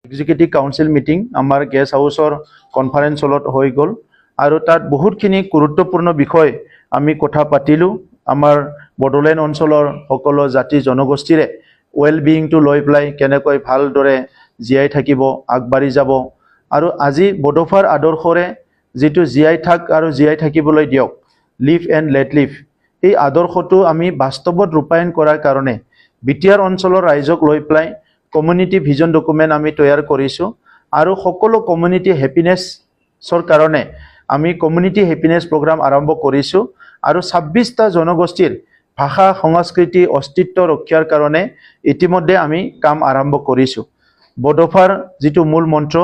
Executive council meeting আমাৰ guest হাউচৰ conference হলত হৈ গ'ল আৰু তাত বহুতখিনি গুৰুত্বপূৰ্ণ বিষয় আমি কথা পাতিলোঁ। আমাৰ বড়োলেণ্ড অঞ্চলৰ সকলো জাতি জনগোষ্ঠীৰে ৱেল বিয়িংটো লৈ পেলাই কেনেকৈ ভালদৰে জীয়াই থাকিব, আগবাঢ়ি যাব আৰু আজি বড়োফাৰ আদৰ্শৰে যিটো জীয়াই থাক আৰু জীয়াই থাকিবলৈ দিয়ক, লিভ এণ্ড লেট লিভ, এই আদৰ্শটো আমি বাস্তৱত ৰূপায়ণ কৰাৰ কাৰণে বিটিআৰ অঞ্চলৰ ৰাইজক লৈ পেলাই কমিউনিটি ভিজন ডকুমেণ্ট আমি তৈয়াৰ কৰিছোঁ আৰু সকলো কমিউনিটি হেপিনেছৰ কাৰণে আমি কমিউনিটি হেপিনেছ প্ৰগ্ৰাম আৰম্ভ কৰিছোঁ আৰু 26টা জনগোষ্ঠীৰ ভাষা সংস্কৃতি অস্তিত্ব ৰক্ষাৰ কাৰণে ইতিমধ্যে আমি কাম আৰম্ভ কৰিছোঁ। বড়োফাৰ যিটো মূল মন্ত্ৰ,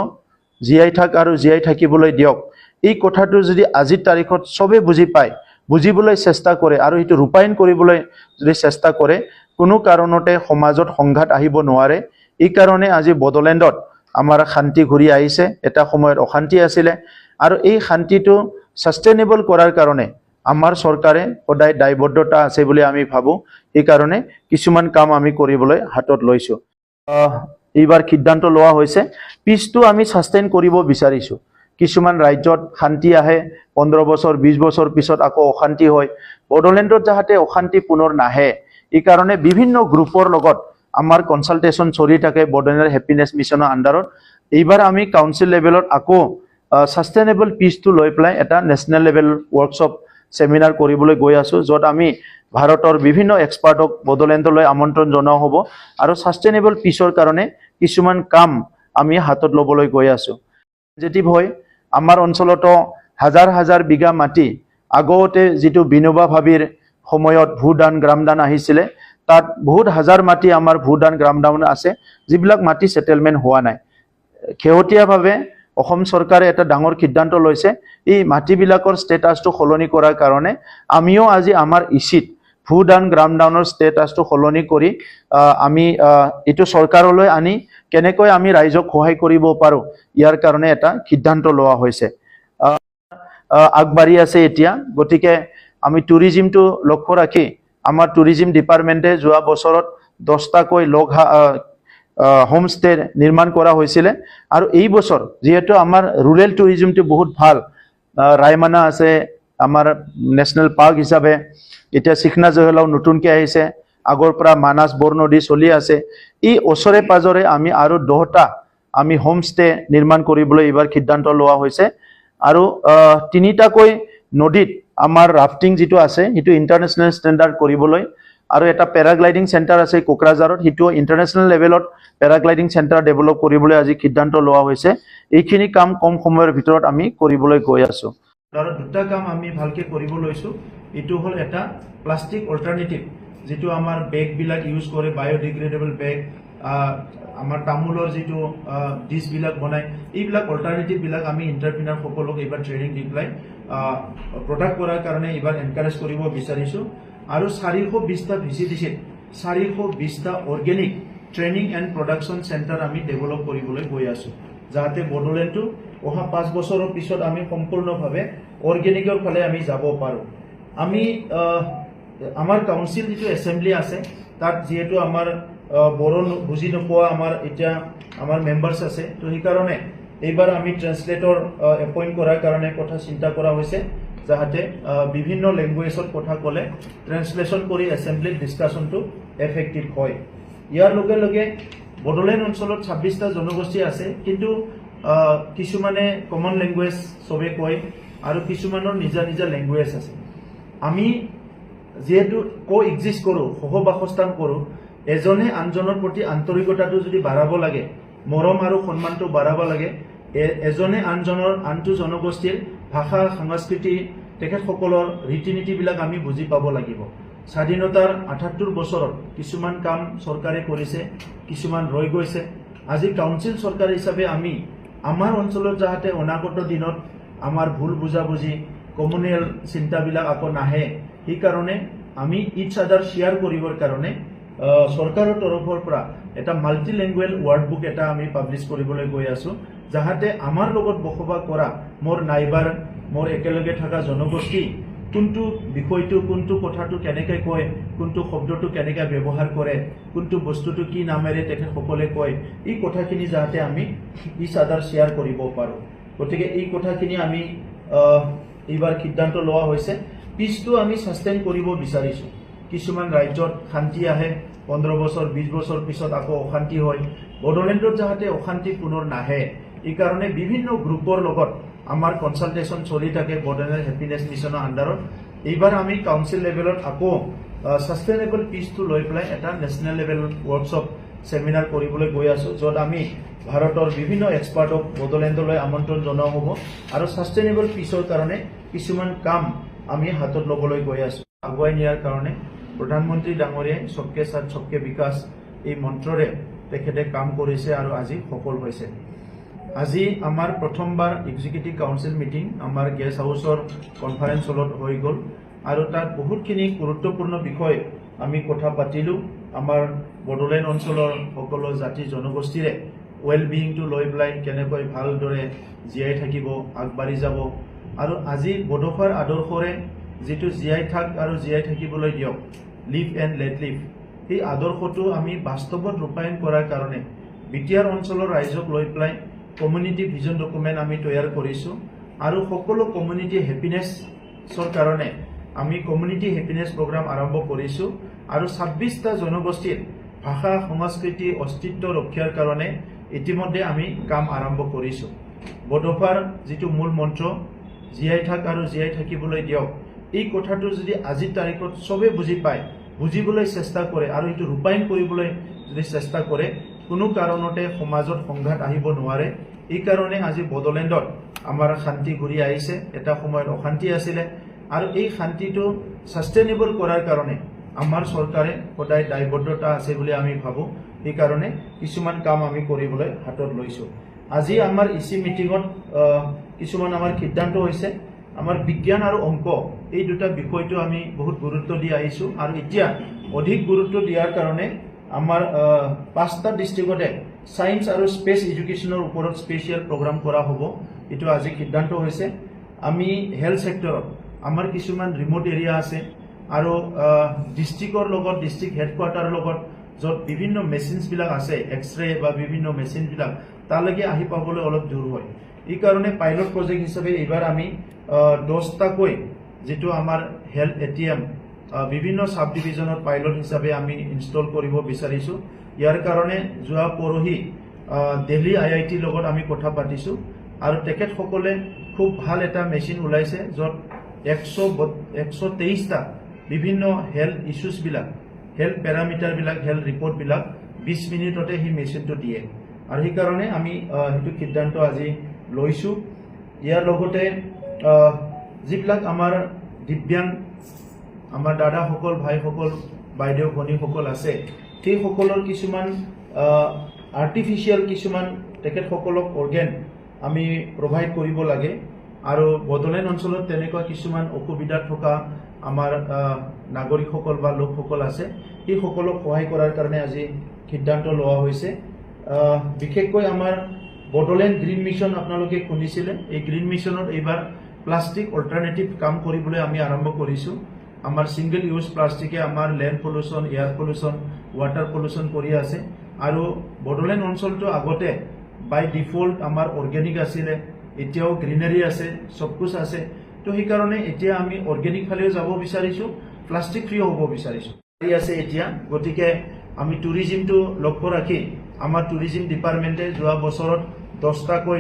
জীয়াই থাক আৰু জীয়াই থাকিবলৈ দিয়ক, এই কথাটো যদি আজিৰ তাৰিখত চবে বুজি পায়, বুজিবলৈ চেষ্টা কৰে আৰু এইটো ৰূপায়ণ কৰিবলৈ যদি চেষ্টা কৰে, কোনো কাৰণতে সমাজত সংঘাত আহিব নোৱাৰে। এই কাৰণে আজি বড়োলেণ্ডত আমাৰ শান্তি ঘূৰি আহিছে। এটা সময়ত অশান্তি আছিলে আৰু এই শান্তিটো সাষ্টেইনেবল কৰাৰ কাৰণে আমাৰ চৰকাৰে সদায় দায়বদ্ধতা আছে বুলি আমি ভাবোঁ। সেইকাৰণে কিছুমান কাম আমি কৰিবলৈ হাতত লৈছোঁ। এইবাৰ সিদ্ধান্ত লোৱা হৈছে পিছটো আমি সাষ্টেইন কৰিব বিচাৰিছোঁ। কিছুমান ৰাজ্যত শান্তি আহে, 15 বছৰ 20 বছৰ পিছত আকৌ অশান্তি হয়। বড়োলেণ্ডত যাতে অশান্তি পুনৰ নাহে, এই কাৰণে বিভিন্ন গ্ৰুপৰ লগত আমাৰ কনচালটেশ্যন চলি থাকে বড়োলেণ্ড হেপিনেছ মিছনৰ আণ্ডাৰত। এইবাৰ আমি কাউন্সিল লেভেলত আকৌ সাষ্টেইনেবল পিচটো লৈ পেলাই এটা নেশ্যনেল লেভেল ৱৰ্কশ্বপ সেমিনাৰ কৰিবলৈ গৈ আছোঁ, য'ত আমি ভাৰতৰ বিভিন্ন এক্সপাৰ্টক বড়োলেণ্ডলৈ আমন্ত্ৰণ জনোৱা হ'ব আৰু সাষ্টেইনেবল পিচৰ কাৰণে কিছুমান কাম আমি হাতত ল'বলৈ গৈ আছোঁ। পজিটিভ হয়, আমাৰ অঞ্চলতো হাজাৰ হাজাৰ বিঘা মাটি আগতে যিটো বিনোবা ভাবিৰ সময়ত ভূদান গ্ৰামদান আহিছিলে, তাত বহুত হাজাৰ মাটি আমাৰ ভূদান গ্ৰামদান আছে, যিবিলাক মাটি সেটেলমেণ্ট হোৱা নাই। শেহতীয়াভাৱে অসম চৰকাৰে এটা ডাঙৰ সিদ্ধান্ত লৈছে, এই মাটিবিলাকৰ ষ্টেটাছটো সলনি কৰাৰ কাৰণে আমিও আজি আমাৰ ইচিত ভূদান গ্ৰামদানৰ ষ্টেটাছটো সলনি কৰি আমি এইটো চৰকাৰলৈ আনি কেনেকৈ আমি ৰাইজক সহায় কৰিব পাৰোঁ, ইয়াৰ কাৰণে এটা সিদ্ধান্ত লোৱা হৈছে। আগবাঢ়ি আছে এতিয়া। গতিকে আমি টুৰিজিমটো লক্ষ্য ৰাখি আমাৰ টুৰিজিম ডিপাৰ্টমেণ্টে যোৱা বছৰত 10টাকৈ হোমষ্টে নিৰ্মাণ কৰা হৈছিলে আৰু এই বছৰ যিহেতু আমাৰ ৰুৰেল টুৰিজিমটো বহুত ভাল, ৰায়মানা আছে আমাৰ নেশ্যনেল পাৰ্ক হিচাপে, এতিয়া চিখনা জহলাও নতুনকৈ আহিছে, আগৰ পৰা মানাস বৰনদী চলি আছে, এই ওচৰে পাজৰে আমি আৰু 10টা আমি হোমষ্টে নিৰ্মাণ কৰিবলৈ এইবাৰ সিদ্ধান্ত লোৱা হৈছে আৰু 3টাকৈ নদীত আমাৰ ৰাফটিং যিটো আছে সেইটো ইণ্টাৰনেশ্যনেল ষ্টেণ্ডাৰ্ড কৰিবলৈ আৰু এটা পেৰাগ্লাইডিং চেণ্টাৰ আছে কোকৰাঝাৰত, সেইটো ইণ্টাৰনেশ্যনেল লেভেলত পেৰাগ্লাইডিং চেণ্টাৰ ডেভেলপ কৰিবলৈ আজি সিদ্ধান্ত লোৱা হৈছে। এইখিনি কাম কম সময়ৰ ভিতৰত আমি কৰিবলৈ গৈ আছোঁ। আৰু 2টা কাম আমি ভালকৈ কৰিব লৈছোঁ। এইটো হ'ল এটা প্লাষ্টিক অল্টাৰনেটিভ, যিটো আমাৰ বেগবিলাক ইউজ কৰে, বায়'ডিগ্ৰেডেবল বেগ, আমাৰ তামোলৰ যিটো ডিছবিলাক বনায়, এইবিলাক অল্টাৰনেটিভবিলাক আমি এণ্টাৰপ্ৰিনাৰ সকলক এইবাৰ ট্ৰেইনিং দি পেলাই প্ৰডাক্ট কৰাৰ কাৰণে এইবাৰ এনকাৰেজ কৰিব বিচাৰিছোঁ। আৰু 420টা ভিচিডিচিত 420টা organic training and production centre আমি ডেভেলপ কৰিবলৈ গৈ আছোঁ, যাতে বড়োলেণ্ডটো অহা 5 বছৰৰ পিছত আমি সম্পূৰ্ণভাৱে অৰ্গেনিকৰ ফালে আমি যাব পাৰোঁ। আমি আমাৰ কাউন্সিল যিটো এছেম্বলি আছে, তাত যিহেতু আমাৰ বড়ো বুজি নোপোৱা এতিয়া আমাৰ মেম্বাৰ্ছ আছে, তো সেইকাৰণে এইবাৰ আমি ট্ৰেন্সলেটৰ এপইণ্ট কৰাৰ কাৰণে কথা চিন্তা কৰা হৈছে, যাতে বিভিন্ন লেংগুৱেজত কথা ক'লে ট্ৰেন্সলেশ্যন কৰি এছেম্বলিত ডিছকাশ্যনটো এফেক্টিভ হয়। ইয়াৰ লগে লগে বড়োলেণ্ড অঞ্চলত 26টা জনগোষ্ঠী আছে, কিন্তু কিছুমানে কমন লেংগুৱেজ চবে কয় আৰু কিছুমানৰ নিজা নিজা লেংগুৱেজ আছে। আমি যিহেতু এক্সিষ্ট কৰোঁ, সহবাসস্থান কৰোঁ, এজনে আনজনৰ প্ৰতি আন্তৰিকতাটো যদি বাঢ়াব লাগে, মৰম আৰু সন্মানটো বাঢ়াব লাগে, এজনে আনটো জনগোষ্ঠীৰ ভাষা সংস্কৃতি তেখেতসকলৰ ৰীতি নীতিবিলাক আমি বুজি পাব লাগিব। স্বাধীনতাৰ 78 বছৰত কিছুমান কাম চৰকাৰে কৰিছে, কিছুমান ৰৈ গৈছে। আজি কাউন্সিল চৰকাৰ হিচাপে আমি আমাৰ অঞ্চলত যাতে অনাগত দিনত আমাৰ ভুল বুজাবুজি, কমিউনেল চিন্তাবিলাক আকৌ নাহে, সেইকাৰণে আমি ইচ আদাৰ শ্বেয়াৰ কৰিবৰ কাৰণে চৰকাৰৰ তৰফৰ পৰা এটা মাল্টি লেংগুৱেজ ৱৰ্ড বুক এটা আমি পাব্লিছ কৰিবলৈ গৈ আছোঁ, যাতে আমাৰ লগত বসবাস কৰা মোৰ নাইবাৰ, মোৰ একেলগে থকা জনগোষ্ঠী কোনটো বিষয়টো কোনটো কথাটো কেনেকৈ কয়, কোনটো শব্দটো কেনেকৈ ব্যৱহাৰ কৰে, কোনটো বস্তুটো কি নামেৰে তেখেতসকলে কয়, এই কথাখিনি যাতে আমি ইচ আদাৰ শ্বেয়াৰ কৰিব পাৰোঁ। গতিকে এই কথাখিনি আমি এইবাৰ সিদ্ধান্ত লোৱা হৈছে। পিচটো আমি সাষ্টেইন কৰিব বিচাৰিছোঁ। কিছুমান ৰাজ্যত শান্তি আহে, 15 বছৰ 20 বছৰ পিছত আকৌ অশান্তি হয়। বড়োলেণ্ডত যাতে অশান্তি পুনৰ নাহে, এই কাৰণে বিভিন্ন গ্ৰুপৰ লগত আমাৰ কনসালটেশ্যন চলি থাকে বড়োলেণ্ড হেপিনেছ মিছনৰ আণ্ডাৰত। এইবাৰ আমি কাউন্সিল লেভেলত আকৌ সাষ্টেইনেবল পিচটো লৈ পেলাই এটা নেশ্যনেল লেভেল ৱৰ্কশ্বপ সেমিনাৰ কৰিবলৈ গৈ আছোঁ, য'ত আমি ভাৰতৰ বিভিন্ন এক্সপাৰ্টক বড়োলেণ্ডলৈ আমন্ত্ৰণ জনোৱা হ'ব আৰু সাষ্টেইনেবল পিচৰ কাৰণে কিছুমান কাম আমি হাতত ল'বলৈ গৈ আছোঁ। আগুৱাই নিয়াৰ কাৰণে প্ৰধানমন্ত্ৰী ডাঙৰীয়াই সবকে সাথ সবকে বিকাশ এই মন্ত্ৰৰে তেখেতে কাম কৰিছে আৰু আজি সফল হৈছে। আজি আমাৰ প্ৰথমবাৰ এক্সিকিউটিভ কাউন্সিল মিটিং আমাৰ গেষ্ট হাউচৰ কনফাৰেন্স হলত হৈ গ'ল আৰু তাত বহুতখিনি গুৰুত্বপূৰ্ণ বিষয় আমি কথা পাতিলোঁ। আমাৰ বড়োলেণ্ড অঞ্চলৰ সকলো জাতি জনগোষ্ঠীৰে ৱেলবিংটো লৈ পেলাই কেনেকৈ ভালদৰে জীয়াই থাকিব, আগবাঢ়ি যাব আৰু আজি বড়োফাৰ আদৰ্শৰে যিটো জীয়াই থাক আৰু জীয়াই থাকিবলৈ দিয়ক, লিভ এণ্ড লেট লিভ, সেই আদৰ্শটো আমি বাস্তৱত ৰূপায়ণ কৰাৰ কাৰণে বিটিআৰ অঞ্চলৰ ৰাইজক লৈ পেলাই কমিউনিটি ভিজন ডকুমেণ্ট আমি তৈয়াৰ কৰিছোঁ আৰু সকলো কমিউনিটি হেপিনেছৰ কাৰণে আমি কমিউনিটি হেপিনেছ প্ৰগ্ৰাম আৰম্ভ কৰিছোঁ আৰু 26টা জনগোষ্ঠীৰ ভাষা সংস্কৃতি অস্তিত্ব ৰক্ষাৰ কাৰণে ইতিমধ্যে আমি কাম আৰম্ভ কৰিছোঁ। বড়োফাৰ যিটো মূল মন্ত্ৰ জীয়াই থাক আৰু জীয়াই থাকিবলৈ দিয়ক, এই কথাটো যদি আজিৰ তাৰিখত চবে বুজি পায়, বুজিবলৈ চেষ্টা কৰে আৰু এইটো ৰূপায়ণ কৰিবলৈ যদি চেষ্টা কৰে, কোনো কাৰণতে সমাজত সংঘাত আহিব নোৱাৰে। এই কাৰণে আজি বড়োলেণ্ডত আমাৰ শান্তি ঘূৰি আহিছে। এটা সময়ত অশান্তি আছিলে আৰু এই শান্তিটো সাষ্টেইনেবল কৰাৰ কাৰণে আমাৰ চৰকাৰে সদায় দায়বদ্ধতা আছে বুলি আমি ভাবোঁ। সেইকাৰণে কিছুমান কাম আমি কৰিবলৈ হাতত লৈছোঁ। আজি আমাৰ ইচি মিটিঙত কিছুমান আমাৰ সিদ্ধান্ত হৈছে। আমাৰ বিজ্ঞান আৰু অংক এই দুটা বিষয়টো আমি বহুত গুৰুত্ব দি আহিছোঁ আৰু এতিয়া অধিক গুৰুত্ব দিয়াৰ কাৰণে আমাৰ 5টা ডিষ্ট্ৰিক্টতে সায়েন্স আৰু স্পেচ এডুকেশ্যনৰ ওপৰত স্পেচিয়েল প্ৰগ্ৰাম কৰা হ'ব। এইটো আজি সিদ্ধান্ত হৈছে। আমি হেল্থ ছেক্টৰত আমাৰ কিছুমান ৰিমোট এৰিয়া আছে আৰু ডিষ্ট্ৰিক্টৰ লগত ডিষ্ট্ৰিক্ট হেডকোৱাৰ্টাৰৰ লগত য'ত বিভিন্ন মেচিনছবিলাক আছে, এক্সৰে বা বিভিন্ন মেচিনবিলাক তালৈকে আহি পাবলৈ অলপ দূৰ হয়। এই কাৰণে পাইলট প্ৰজেক্ট হিচাপে এইবাৰ আমি 10টাকৈ যিটো আমাৰ হেল্থ ATM বিভিন্ন সাব ডিভিজনত পাইলট হিচাপে আমি ইনষ্টল কৰিব বিচাৰিছোঁ। ইয়াৰ কাৰণে যোৱা পৰহি দিল্লী IITৰ লগত আমি কথা পাতিছোঁ আৰু তেখেতসকলে খুব ভাল এটা মেচিন ওলাইছে, য'ত 123টা বিভিন্ন হেল্থ ইছ্যুজবিলাক, হেল্থ পেৰামিটাৰবিলাক, হেল্থ ৰিপৰ্টবিলাক 20 মিনিটতে সেই মেচিনটো দিয়ে আৰু সেইকাৰণে আমি সেইটো সিদ্ধান্ত আজি লৈছোঁ। ইয়াৰ লগতে যিবিলাক আমাৰ দিব্যাংগ আমাৰ দাদাসকল, ভাইসকল, বাইদেউ ভনীসকল আছে, সেই সকলৰ কিছুমান আৰ্টিফিচিয়েল কিছুমান তেখেতসকলক অৰ্গেন আমি প্ৰভাইড কৰিব লাগে আৰু বড়োলেণ্ড অঞ্চলত তেনেকুৱা কিছুমান অসুবিধাত থকা আমাৰ নাগৰিকসকল বা লোকসকল আছে, সেই সকলক সহায় কৰাৰ কাৰণে আজি সিদ্ধান্ত লোৱা হৈছে। বিশেষকৈ আমাৰ বড়োলেণ্ড গ্ৰীণ মিছন আপোনালোকে শুনিছিলে। এই গ্ৰীণ মিছনত এইবাৰ প্লাষ্টিক অল্টাৰনেটিভ কাম কৰিবলৈ আমি আৰম্ভ কৰিছোঁ। আমাৰ সিংগল ইউজ প্লাষ্টিকে আমাৰ land pollution, air pollution, water pollution কৰি আছে আৰু বড়োলেণ্ড অঞ্চলটো আগতে বাই ডিফল্ট আমাৰ অৰ্গেনিক আছিলে, এতিয়াও গ্ৰীনাৰী আছে, চবকুছ আছে। তো সেইকাৰণে এতিয়া আমি অৰ্গেনিক ফালেও যাব বিচাৰিছোঁ, প্লাষ্টিক ফ্ৰীও হ'ব বিচাৰিছোঁ আছে এতিয়া। গতিকে আমি টুৰিজিমটো লক্ষ্য ৰাখি আমাৰ টুৰিজিম ডিপাৰ্টমেণ্টে যোৱা বছৰত 10টাকৈ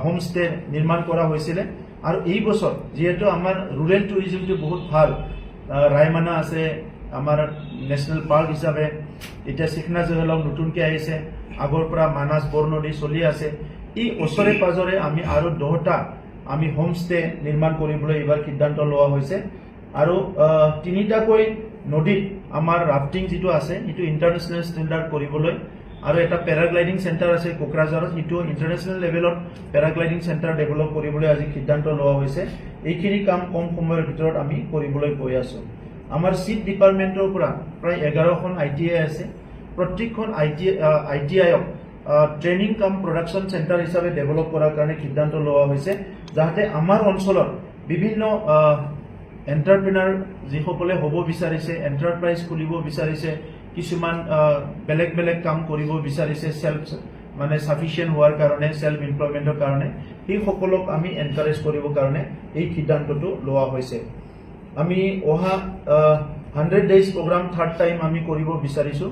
হোমষ্টে নিৰ্মাণ কৰা হৈছিলে আৰু এই বছৰ যিহেতু আমাৰ ৰুৰেল টুৰিজিমটো বহুত ভাল, ৰায়মানা আছে আমাৰ নেশ্যনেল পাৰ্ক হিচাপে, এতিয়া চিখনা জহলম নতুনকৈ আহিছে, আগৰ পৰা মানাস বৰনদী চলি আছে। এই ওচৰে পাজৰে আমি আৰু 10টা আমি হোমষ্টে নিৰ্মাণ কৰিবলৈ এইবাৰ সিদ্ধান্ত লোৱা হৈছে আৰু 3টাকৈ নদীত আমাৰ ৰাফটিং যিটো আছে সেইটো ইণ্টাৰনেশ্যনেল ষ্টেণ্ডাৰ্ড কৰিবলৈ আৰু এটা পেৰাগ্লাইডিং চেণ্টাৰ আছে কোকৰাঝাৰত, সেইটো ইণ্টাৰনেশ্যনেল লেভেলত পেৰাগ্লাইডিং চেণ্টাৰ ডেভেলপ কৰিবলৈ আজি সিদ্ধান্ত লোৱা হৈছে। এইখিনি কাম কম সময়ৰ ভিতৰত আমি কৰিবলৈ গৈ আছোঁ। আমাৰ চিট ডিপাৰ্টমেণ্টৰ পৰা প্ৰায় 11খন ITI আছে। প্ৰত্যেকখন ITIক ট্ৰেইনিং কাম প্ৰডাকশ্যন চেণ্টাৰ হিচাপে ডেভেলপ কৰাৰ কাৰণে সিদ্ধান্ত লোৱা হৈছে, যাতে আমাৰ অঞ্চলত বিভিন্ন এণ্টাৰপ্ৰিনাৰ যিসকলে হ'ব বিচাৰিছে, এণ্টাৰপ্ৰাইজ খুলিব বিচাৰিছে, কিছুমান বেলেগ বেলেগ কাম কৰিব বিচাৰিছে সেলফ মানে সাফিচিয়েন্ট হোৱাৰ কাৰণে, সেলফ এমপ্লয়মেন্টৰ কাৰণে, সেই সকলক আমি এনকাৰেজ কৰিব কাৰণে এই সিদ্ধান্তটো লোৱা হৈছে। আমি অহা 100 ডেজ প্ৰগ্ৰাম থাৰ্ড টাইম আমি কৰিব বিচাৰিছো।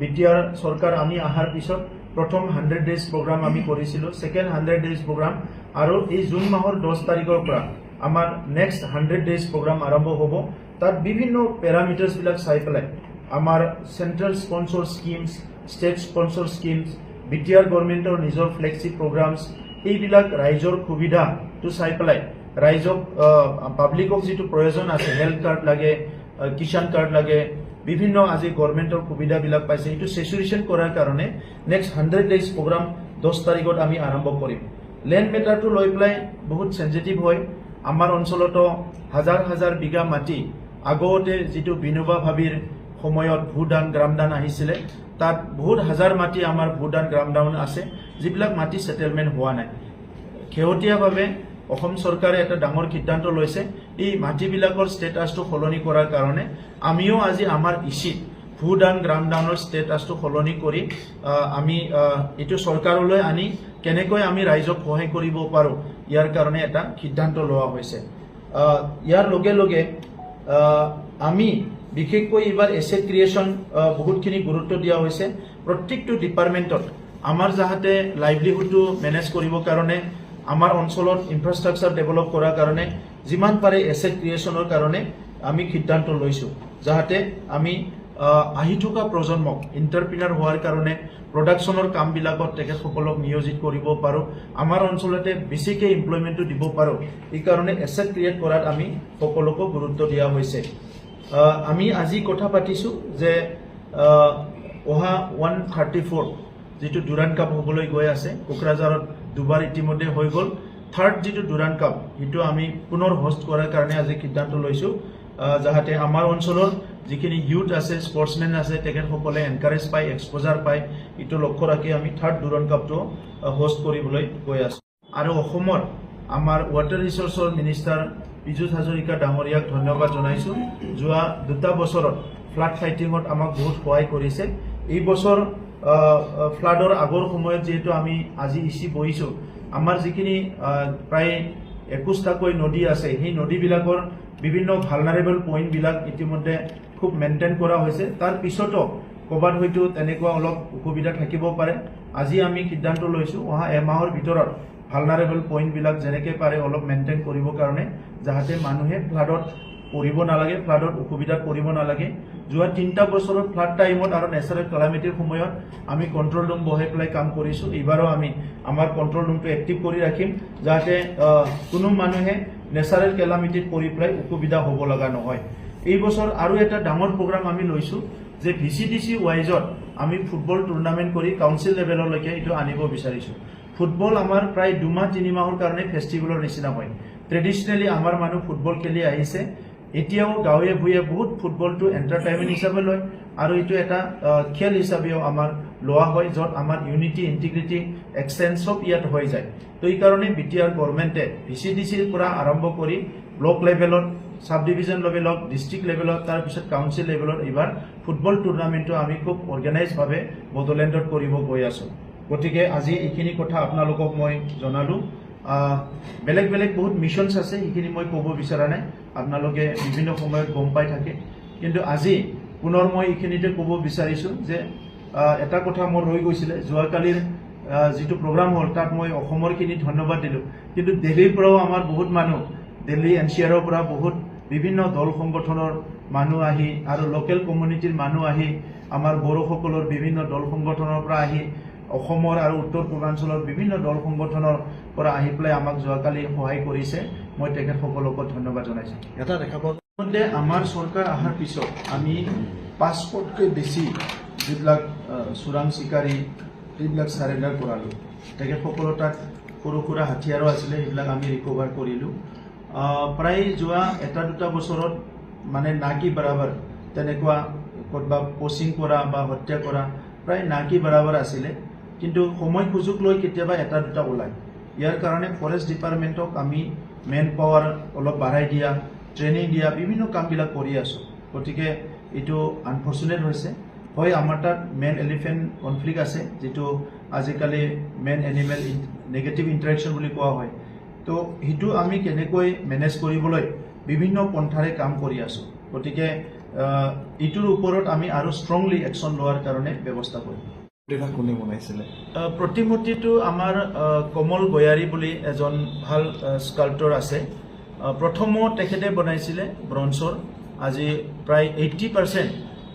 বিটিআৰ চৰকাৰ আমি অহাৰ পিছত প্ৰথম 100 ডেজ প্ৰগ্ৰাম আমি কৰিছিলো, সেকেন্ড 100 ডেজ প্ৰগ্ৰাম, আৰু এই জুন মাহৰ 10 তাৰিখৰ পৰা আমাৰ নেক্সট 100 ডেজ প্ৰগ্ৰাম আৰম্ভ হ'ব। তাত বিভিন্ন প্যাৰামিটাৰ্স বিলাক চাই পেলাই আমাৰ central sponsor schemes, state sponsor schemes, BTR গভৰ্ণমেণ্টৰ নিজৰ ফ্লেগশ্বিপ প্ৰগ্ৰামছ, এইবিলাক ৰাইজৰ সুবিধাটো চাই পেলাই ৰাইজক পাব্লিকক যিটো প্ৰয়োজন আছে, হেল্থ কাৰ্ড লাগে, কিষাণ কাৰ্ড লাগে, বিভিন্ন আজি গভৰ্ণমেণ্টৰ সুবিধাবিলাক পাইছে, এইটো সেচুৰেশ্যন কৰাৰ কাৰণে নেক্সট 100 ডেজ প্ৰগ্ৰাম 10 তাৰিখত আমি আৰম্ভ কৰিম। লেণ্ড মেটাৰটো লৈ পেলাই বহুত সেনজিটিভ হয়। আমাৰ অঞ্চলতো হাজাৰ হাজাৰ বিঘা মাটি আগতে যিটো বিনোবা ভাবিৰ সময়ত ভূদান গ্ৰামদান আহিছিলে, তাত বহুত হাজাৰ মাটি আমাৰ ভূদান গ্ৰামদান আছে, যিবিলাক মাটি সেটেলমেণ্ট হোৱা নাই। শেহতীয়াভাৱে অসম চৰকাৰে এটা ডাঙৰ সিদ্ধান্ত লৈছে, এই মাটিবিলাকৰ ষ্টেটাছটো সলনি কৰাৰ কাৰণে আমিও আজি আমাৰ ইচিত ভূদান গ্ৰামদানৰ ষ্টেটাছটো সলনি কৰি আমি এইটো চৰকাৰলৈ আনি কেনেকৈ আমি ৰাইজক সহায় কৰিব পাৰোঁ, ইয়াৰ কাৰণে এটা সিদ্ধান্ত লোৱা হৈছে। ইয়াৰ লগে লগে আমি বিশেষকৈ এইবাৰ এছেট ক্ৰিয়েশ্যন বহুতখিনি গুৰুত্ব দিয়া হৈছে। প্ৰত্যেকটো ডিপাৰ্টমেণ্টত আমাৰ যাতে লাইভলিহুডটো মেনেজ কৰিবৰ কাৰণে, আমাৰ অঞ্চলত ইনফ্ৰাষ্ট্ৰাকচাৰ ডেভেলপ কৰাৰ কাৰণে যিমান পাৰে এছেট ক্ৰিয়েশ্যনৰ কাৰণে আমি সিদ্ধান্ত লৈছোঁ, যাতে আমি আহি থকা প্ৰজন্মক এণ্টাৰপ্ৰিনাৰ হোৱাৰ কাৰণে প্ৰডাকশ্যনৰ কামবিলাকত তেখেতসকলক নিয়োজিত কৰিব পাৰোঁ, আমাৰ অঞ্চলতে বেছিকৈ এমপ্লয়মেণ্টটো দিব পাৰোঁ। এই কাৰণে এছেট ক্ৰিয়েট কৰাত আমি সকলোকে গুৰুত্ব দিয়া হৈছে। আমি আজি কথা পাতিছোঁ যে অহা 134 যিটো ডুৰাণ্ড কাপ হ'বলৈ গৈ আছে, কোকৰাঝাৰত দুবাৰ ইতিমধ্যে হৈ গ'ল। থাৰ্ড যিটো ডুৰাণ্ড কাপ, সেইটো আমি পুনৰ হোষ্ট কৰাৰ কাৰণে আজি সিদ্ধান্ত লৈছোঁ, যাতে আমাৰ অঞ্চলৰ যিখিনি ইউথ আছে, স্পৰ্টছমেন আছে, তেখেতসকলে এনকাৰেজ পায়, এক্সপ'জাৰ পায়। এইটো লক্ষ্য ৰাখি আমি থাৰ্ড ডুৰাণ্ড কাপটো হোষ্ট কৰিবলৈ গৈ আছোঁ। আৰু অসমৰ আমাৰ ৱাটাৰ ৰিচোৰ্চৰ মিনিষ্টাৰ পীযুষ হাজৰিকা ডাঙৰীয়াক ধন্যবাদ জনাইছোঁ। যোৱা 2 বছৰত ফ্লাড ফাইটিঙত আমাক বহুত সহায় কৰিছে। এই বছৰ ফ্লাডৰ আগৰ সময়ত যিহেতু আমি আজি ইচি বহিছোঁ, আমাৰ যিখিনি প্ৰায় 21টাকৈ নদী আছে, সেই নদীবিলাকৰ বিভিন্ন ভালনাৰেবল পইণ্টবিলাক ইতিমধ্যে খুব মেইনটেইন কৰা হৈছে। তাৰ পিছতো ক'ৰবাত হয়তো তেনেকুৱা অলপ অসুবিধা থাকিব পাৰে। আজি আমি সিদ্ধান্ত লৈছোঁ অহা এমাহৰ ভিতৰত ভালনাৰেবল পইণ্টবিলাক যেনেকৈ পাৰে অলপ মেইনটেইন কৰিবৰ কাৰণে, যাতে মানুহে ফ্লাডত পৰিব নালাগে, ফ্লাডত অসুবিধাত পৰিব নালাগে। যোৱা 3টা বছৰত ফ্লাড টাইমত আৰু নেচাৰেল কেলামিটিৰ সময়ত আমি কণ্ট্ৰল ৰুম বহাই পেলাই কাম কৰিছোঁ। এইবাৰো আমি আমাৰ কণ্ট্ৰল ৰুমটো এক্টিভ কৰি ৰাখিম, যাতে কোনো মানুহে নেচাৰেল কেলামিটিত পৰি পেলাই অসুবিধা হ'ব লগা নহয়। এই বছৰ আৰু এটা ডাঙৰ প্ৰগ্ৰাম আমি লৈছোঁ যে VCDC ৱাইজত আমি ফুটবল টুৰ্ণামেণ্ট কৰি কাউন্সিল লেভেললৈকে এইটো আনিব বিচাৰিছোঁ। ফুটবল আমাৰ প্ৰায় 2-3 মাহৰ কাৰণে ফেষ্টিভেলৰ নিচিনা হয়। ট্ৰেডিশ্যনেলি আমাৰ মানুহ ফুটবল খেলি আহিছে, এতিয়াও গাঁৱে ভূঞে বহুত ফুটবলটো এণ্টাৰটেইনমেণ্ট হিচাপে লয়, আৰু এইটো এটা খেল হিচাপেও আমাৰ লোৱা হয়, য'ত আমাৰ ইউনিটি, ইণ্টিগ্ৰিটি, এক্সচেঞ্জ চব ইয়াত হৈ যায়। তো এই কাৰণে বিটিআৰ গভৰ্ণমেণ্টে VCDCৰ পৰা আৰম্ভ কৰি ব্লক লেভেলত, সাব ডিভিজন লেভেলত, ডিষ্ট্ৰিক্ট লেভেলত, তাৰপিছত কাউন্সিল লেভেলত এইবাৰ ফুটবল টুৰ্ণামেণ্টটো আমি খুব অৰ্গেনাইজভাৱে বড়োলেণ্ডত কৰিব গৈ আছোঁ। গতিকে আজি এইখিনি কথা আপোনালোকক মই জনালোঁ। বেলেগ বেলেগ বহুত মিছনছ আছে, সেইখিনি মই ক'ব বিচৰা নাই, আপোনালোকে বিভিন্ন সময়ত গম পাই থাকে। কিন্তু আজি পুনৰ মই এইখিনিতে ক'ব বিচাৰিছোঁ যে এটা কথা মোৰ ৰৈ গৈছিলে, যোৱাকালিৰ যিটো প্ৰগ্ৰাম হ'ল তাত মই অসমৰখিনি ধন্যবাদ দিলোঁ, কিন্তু দিল্লীৰ পৰাও আমাৰ বহুত মানুহ, দিল্লী NCRৰ পৰা বহুত বিভিন্ন দল সংগঠনৰ মানুহ আহি আৰু লোকেল কমিউনিটিৰ মানুহ আহি, আমাৰ বড়োসকলৰ বিভিন্ন দল সংগঠনৰ পৰা আহি, অসমৰ আৰু উত্তৰ পূৰ্বাঞ্চলৰ বিভিন্ন দল সংগঠনৰ পৰা আহি পেলাই আমাক যোৱাকালি সহায় কৰিছে। মই তেখেতসকলকো ধন্যবাদ জনাইছোঁ। এটা দেখা পাওঁ আমাৰ চৰকাৰ অহাৰ পিছত আমি 500তকৈ বেছি যিবিলাক চোৰাং চিকাৰী সেইবিলাক চাৰেণ্ডাৰ কৰালোঁ। তেখেতসকলৰ তাত সৰু সুৰা হাথিয়াৰো আছিলে, সেইবিলাক আমি ৰিকভাৰ কৰিলোঁ। প্ৰায় যোৱা 1-2 বছৰত মানে নাকি বৰাবৰ তেনেকুৱা ক'ৰবাত পচিং কৰা বা হত্যা কৰা প্ৰায় নাকি বৰাবৰ আছিলে, কিন্তু সময় সুযোগ লৈ কেতিয়াবা 1-2 ওলায়। ইয়াৰ কাৰণে ফৰেষ্ট ডিপাৰ্টমেণ্টক আমি মেন পাৱাৰ অলপ বাঢ়াই দিয়া, ট্ৰেইনিং দিয়া, বিভিন্ন কামবিলাক কৰি আছোঁ। গতিকে এইটো আনফৰ্চুনেট হৈছে। হয়, আমাৰ তাত মেন এলিফেণ্ট কনফ্লিক্ট আছে, যিটো আজিকালি মেন এনিমেল নেগেটিভ ইণ্টাৰেকশ্যন বুলি কোৱা হয়। তো সেইটো আমি কেনেকৈ মেনেজ কৰিবলৈ বিভিন্ন পন্থাৰে কাম কৰি আছোঁ। গতিকে এইটোৰ ওপৰত আমি আৰু ষ্ট্ৰংলি একশ্যন লোৱাৰ কাৰণে ব্যৱস্থা কৰিম। কোনে বনাইছিলে? প্ৰতিমূৰ্তিটো আমাৰ কমল গয়াৰী বুলি এজন ভাল স্কাল্পটৰ আছে। প্ৰথমত তেখেতে বনাইছিলে ব্ৰঞ্জৰ। আজি প্ৰায় 80%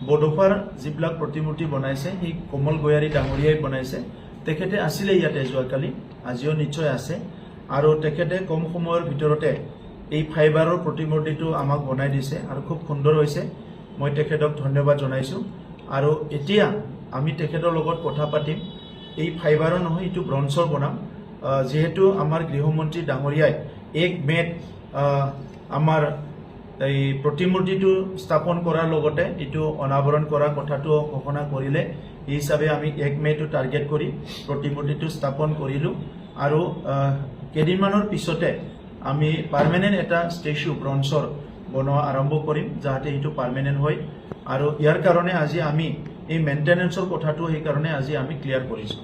বডোফাৰ যিবিলাক প্ৰতিমূৰ্তি বনাইছে সেই কমল গয়াৰী ডাঙৰীয়াই বনাইছে। তেখেতে আছিলে ইয়াতে যোৱাকালি, আজিও নিশ্চয় আছে। আৰু তেখেতে কম সময়ৰ ভিতৰতে এই ফাইবাৰৰ প্ৰতিমূৰ্তিটো আমাক বনাই দিছে আৰু খুব সুন্দৰ হৈছে। মই তেখেতক ধন্যবাদ জনাইছোঁ। আৰু এতিয়া আমি তেখেতৰ লগত কথা পাতিম। এই ফাইবাৰৰ নহয়, এইটো ব্ৰঞ্জৰ বনাম। যিহেতু আমাৰ গৃহমন্ত্ৰী ডাঙৰীয়াই 1 মে'ত আমাৰ এই প্ৰতিমূৰ্তিটো স্থাপন কৰাৰ লগতে এইটো অনাবৰণ কৰাৰ কথাটো ঘোষণা কৰিলে, এই হিচাপে আমি 1 মে'টো টাৰ্গেট কৰি প্ৰতিমূৰ্তিটো স্থাপন কৰিলোঁ। আৰু কেইদিনমানৰ পিছতে আমি পাৰ্মানেণ্ট এটা ষ্টেচু ব্ৰঞ্জৰ বনোৱা আৰম্ভ কৰিম, যাতে এইটো পাৰ্মানেণ্ট হয়। আৰু ইয়াৰ কাৰণে আজি আমি এই মেইনটেনেন্সৰ কথাটো সেইকাৰণে আজি আমি ক্লিয়াৰ কৰিছোঁ।